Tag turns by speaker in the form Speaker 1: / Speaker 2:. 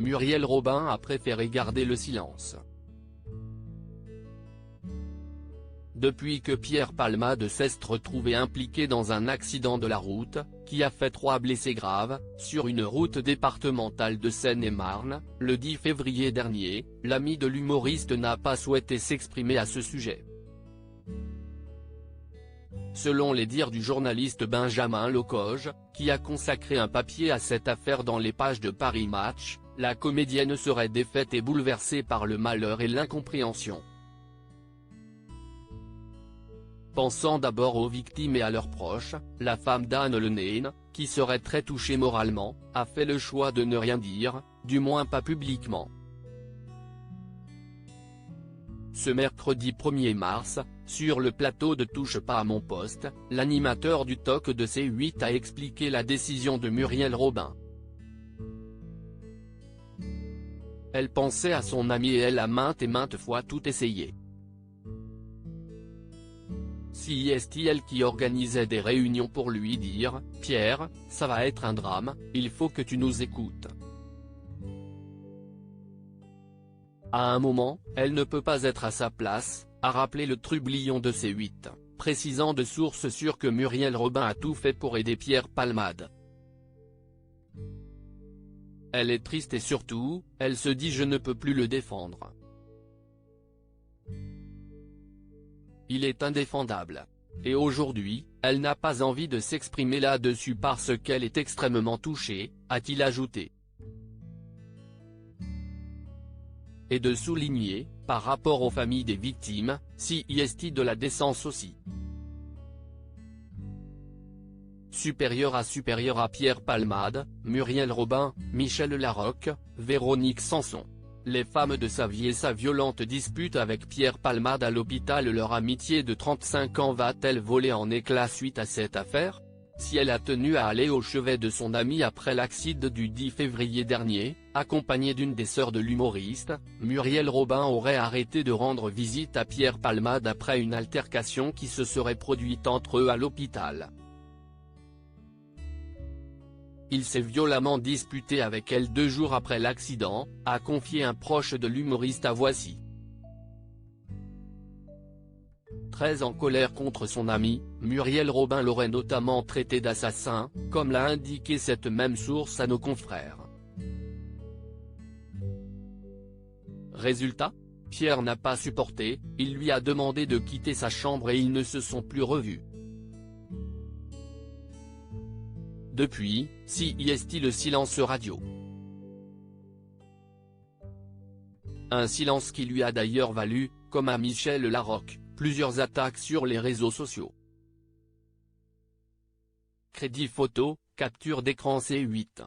Speaker 1: Muriel Robin a préféré garder le silence. Depuis que Pierre Palmade s'est retrouvé impliqué dans un accident de la route, qui a fait 3 blessés graves, sur une route départementale de Seine-et-Marne, le 10 février dernier, l'ami de l'humoriste n'a pas souhaité s'exprimer à ce sujet. Selon les dires du journaliste Benjamin Lecoge, qui a consacré un papier à cette affaire dans les pages de Paris Match, la comédienne serait défaite et bouleversée par le malheur et l'incompréhension. Pensant d'abord aux victimes et à leurs proches, la femme d'Anne Lenain, qui serait très touchée moralement, a fait le choix de ne rien dire, du moins pas publiquement. Ce mercredi 1er mars, sur le plateau de Touche pas à mon poste, l'animateur du talk de C8 a expliqué la décision de Muriel Robin. Elle pensait à son ami et elle a maintes fois tout essayé. Si est elle qui organisait des réunions pour lui dire « Pierre, ça va être un drame, il faut que tu nous écoutes ». À un moment, elle ne peut pas être à sa place, a rappelé le trublion de C8, précisant de sources sûres que Muriel Robin a tout fait pour aider Pierre Palmade. Elle est triste et surtout, elle se dit « je ne peux plus le défendre. Il est indéfendable ». Et aujourd'hui, elle n'a pas envie de s'exprimer là-dessus parce qu'elle est extrêmement touchée, a-t-il ajouté. Et de souligner, par rapport aux familles des victimes, si est de la décence aussi. Supérieur à Pierre Palmade, Muriel Robin, Michel Larocque, Véronique Sanson. Les femmes de Savier. Sa violente dispute avec Pierre Palmade à l'hôpital. Leur amitié de 35 ans va-t-elle voler en éclats suite à cette affaire? Si elle a tenu à aller au chevet de son ami après l'accident du 10 février dernier, accompagnée d'une des sœurs de l'humoriste, Muriel Robin aurait arrêté de rendre visite à Pierre Palmade après une altercation qui se serait produite entre eux à l'hôpital. Il s'est violemment disputé avec elle 2 jours après l'accident, a confié un proche de l'humoriste à Voici. Très en colère contre son ami, Muriel Robin l'aurait notamment traité d'assassin, comme l'a indiqué cette même source à nos confrères. Résultat, Pierre n'a pas supporté, il lui a demandé de quitter sa chambre et ils ne se sont plus revus. Depuis, si est le silence radio. Un silence qui lui a d'ailleurs valu, comme à Michel Larocque, plusieurs attaques sur les réseaux sociaux. Crédit photo, capture d'écran C8.